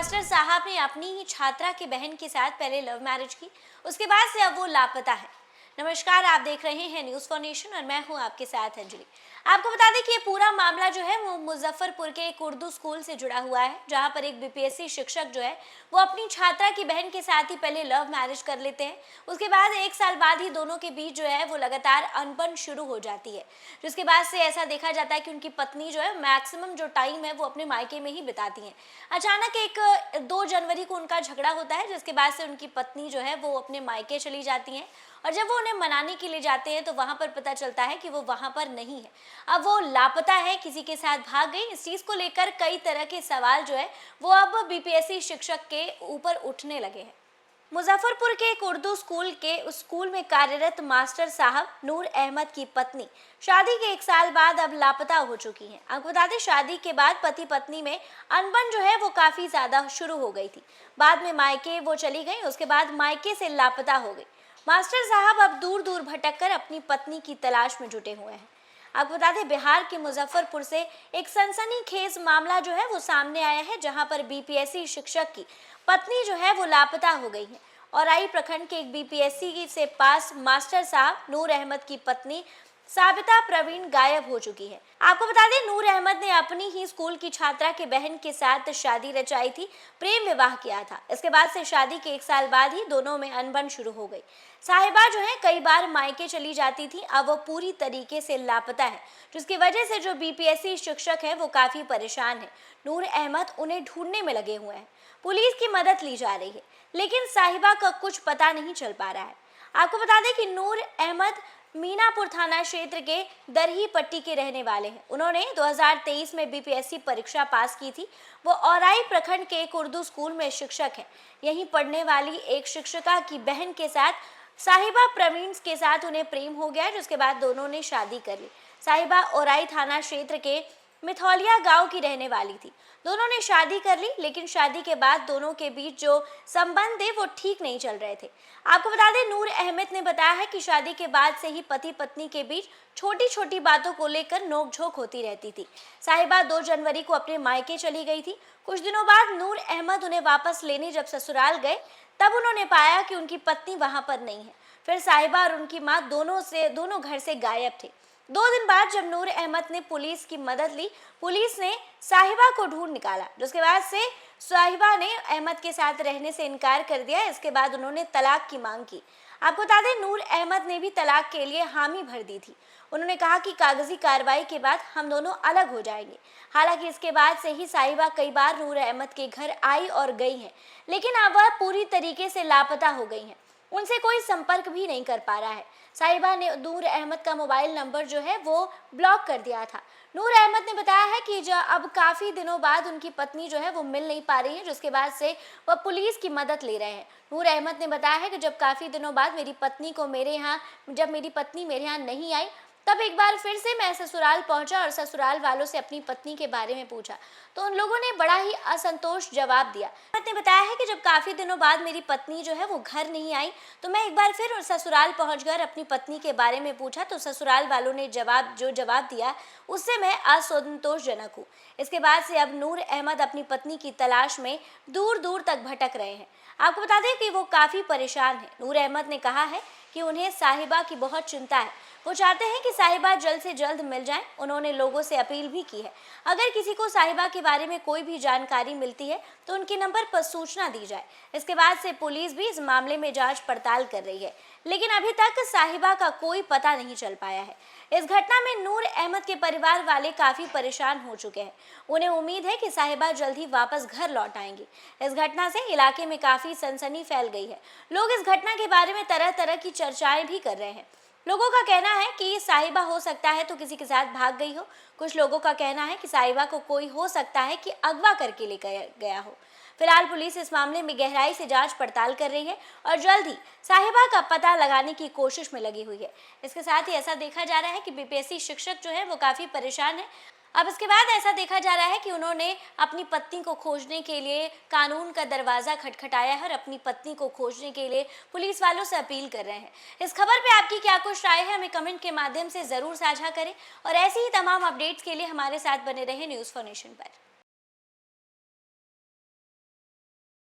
Master साहब ने अपनी ही छात्रा की बहन के साथ पहले लव मैरिज की, उसके बाद से अब वो लापता है। नमस्कार, आप देख रहे हैं न्यूज़ फॉर नेशन और मैं हूं आपके साथ अंजलि। आपको बता दें कि ये पूरा मामला जो है वो मुजफ्फरपुर के एक उर्दू स्कूल से जुड़ा हुआ है, जहां पर एक बीपीएससी शिक्षक जो है वो अपनी छात्रा की बहन के साथ ही पहले लव मैरिज कर लेते हैं। उसके बाद 1 साल बाद ही दोनों के बीच जो है वो लगातार अनबन शुरू हो जाती है, जिसके बाद से ऐसा देखा जाता है कि उनकी पत्नी जो है मैक्सिमम जो टाइम है वो अपने मायके में ही बिताती हैं। अचानक एक 2 जनवरी को उनका झगड़ा होता है, जिसके बाद से उनकी पत्नी जो है वो अपने मायके चली जाती हैं और जब वो उन्हें मनाने के लिए जाते हैं तो वहां पर पता चलता है कि वो वहां पर नहीं है। अब वो लापता है, किसी के साथ भाग गई। इस चीज को लेकर कई तरह के सवाल जो है वो अब बीपीएससी शिक्षक के ऊपर उठने लगे हैं। मुजफ्फरपुर के एक उर्दू स्कूल के उस स्कूल में कार्यरत मास्टर साहब नूर अहमद की पत्नी शादी के 1 साल बाद अब लापता हो चुकी हैं। आपको बता दें, शादी के बाद पति पत्नी में अनबन जो है वो काफी ज्यादा शुरू हो गई थी। बाद में मायके वो चली गई, उसके बाद मायके से लापता हो गई। मास्टर साहब अब दूर दूर भटक कर अपनी पत्नी की तलाश में जुटे हुए हैं। आपको बता दें, बिहार के मुजफ्फरपुर से एक सनसनीखेज मामला जो है वो सामने आया है, जहां पर बीपीएससी शिक्षक की पत्नी जो है वो लापता हो गई है। औराई प्रखंड के एक बीपीएससी से पास मास्टर साहब नूर अहमद की पत्नी साबिता प्रवीण गायब हो चुकी है। आपको बता दें, नूर अहमद ने अपनी ही स्कूल की छात्रा के बहन के साथ शादी रचाई थी, प्रेम विवाह किया था। इसके बाद से शादी के 1 साल बाद ही दोनों में अनबन शुरू हो गई। साहिबा जो है कई बार मायके चली जाती थी, अब वो पूरी तरीके से लापता है, जिसकी वजह से जो बीपीएससी शिक्षक है वो काफी परेशान है। नूर अहमद उन्हें ढूंढने में लगे हुए हैं, पुलिस की मदद ली जा रही है, लेकिन साहिबा का कुछ पता नहीं चल पा रहा है। आपको बता दें कि नूर अहमद मीनापुर थाना क्षेत्र के दरही पट्टी के रहने वाले हैं। उन्होंने 2023 में बीपीएससी परीक्षा पास की थी। वो औराई प्रखंड के एक उर्दू स्कूल में शिक्षक हैं। यहीं पढ़ने वाली एक शिक्षिका की बहन के साथ साहिबा प्रवीण के साथ उन्हें प्रेम हो गया, जिसके बाद दोनों ने शादी कर ली। साहिबा औराई थाना क्षेत्र के मिथौलिया गांव की रहने वाली थी। दोनों ने शादी कर ली, लेकिन शादी के बाद दोनों के बीच जो संबंध थे वो ठीक नहीं चल रहे थे। आपको बता दें, नूर अहमद ने बताया है कि शादी के बाद से ही पति पत्नी के बीच छोटी छोटी बातों को लेकर नोकझोंक होती रहती थी। साहिबा 2 जनवरी को अपने मायके चली गई थी। कुछ दिनों बाद नूर अहमद उन्हें वापस लेने जब ससुराल गए, तब उन्होंने पाया कि उनकी पत्नी वहां पर नहीं है। फिर साहिबा और उनकी माँ दोनों घर से गायब थे। 2 दिन बाद जब नूर अहमद ने पुलिस की मदद ली, पुलिस ने साहिबा को ढूंढ निकाला, जिसके बाद से साहिबा ने अहमद के साथ रहने से इनकार कर दिया। इसके बाद उन्होंने तलाक की मांग की। आपको बता दें, नूर अहमद ने भी तलाक के लिए हामी भर दी थी। उन्होंने कहा कि कागजी कार्रवाई के बाद हम दोनों अलग हो जाएंगे। हालांकि इसके बाद से ही साहिबा कई बार नूर अहमद के घर आई और गई हैं, लेकिन अब वह पूरी तरीके से लापता हो गई हैं। उनसे कोई संपर्क भी नहीं कर पा रहा है। साहिबा ने नूर अहमद का मोबाइल नंबर जो है वो ब्लॉक कर दिया था। नूर अहमद ने बताया है कि जो अब काफ़ी दिनों बाद उनकी पत्नी जो है वो मिल नहीं पा रही है, जिसके बाद से वह पुलिस की मदद ले रहे हैं। नूर अहमद ने बताया है कि जब काफ़ी दिनों बाद मेरी पत्नी मेरे यहाँ नहीं आई, तब एक बार फिर से मैं ससुराल पहुंचा और ससुराल वालों से अपनी पत्नी के बारे में पूछा, तो उन लोगों ने बड़ा ही असंतोष जवाब दिया। अहमद ने बताया है कि जब काफ़ी दिनों बाद मेरी पत्नी जो है वो घर नहीं आई, तो मैं एक बार फिर ससुराल पहुंचकर अपनी पत्नी के बारे में पूछा, तो ससुराल वालों ने जवाब दिया, उससे मैं असंतोषजनक हूँ। इसके बाद से अब नूर अहमद अपनी पत्नी की तलाश में दूर दूर तक भटक रहे हैं। आपको बता दें कि वो काफ़ी परेशान है। नूर अहमद ने कहा है कि उन्हें साहिबा की बहुत चिंता है। वो चाहते हैं कि साहिबा जल्द से जल्द मिल जाएं। उन्होंने लोगों से अपील भी की है, अगर किसी को साहिबा के बारे में कोई भी जानकारी मिलती है तो उनके नंबर पर सूचना दी जाए। इसके बाद से पुलिस भी इस मामले में जांच पड़ताल कर रही है, लेकिन अभी तक साहिबा का कोई पता नहीं चल पाया है। इस घटना में नूर अहमद के परिवार वाले काफी परेशान हो चुके हैं। उन्हें उम्मीद है कि साहिबा जल्द ही वापस घर लौट आएंगी। इस घटना से इलाके में काफी सनसनी फैल गई है। लोग इस घटना के बारे में तरह तरह की चर्चाएं भी कर रहे हैं। लोगों का कहना है कि साहिबा हो सकता है तो किसी के साथ भाग गई हो। कुछ लोगों का कहना है कि साहिबा को कोई हो सकता है कि अगवा करके ले गया हो। फिलहाल पुलिस इस मामले में गहराई से जांच पड़ताल कर रही है और जल्द ही साहिबा का पता लगाने की कोशिश में लगी हुई है। इसके साथ ही ऐसा देखा जा रहा है कि बीपीएससी शिक्षक जो है वो काफी परेशान है। अब इसके बाद ऐसा देखा जा रहा है कि उन्होंने अपनी पत्नी को खोजने के लिए कानून का दरवाजा खटखटाया है और अपनी पत्नी को खोजने के लिए पुलिस वालों से अपील कर रहे हैं। इस खबर पे आपकी क्या कुछ राय है, हमें कमेंट के माध्यम से जरूर साझा करें और ऐसी ही तमाम अपडेट्स के लिए हमारे साथ बने रहें न्यूज़ फॉर नेशन पर।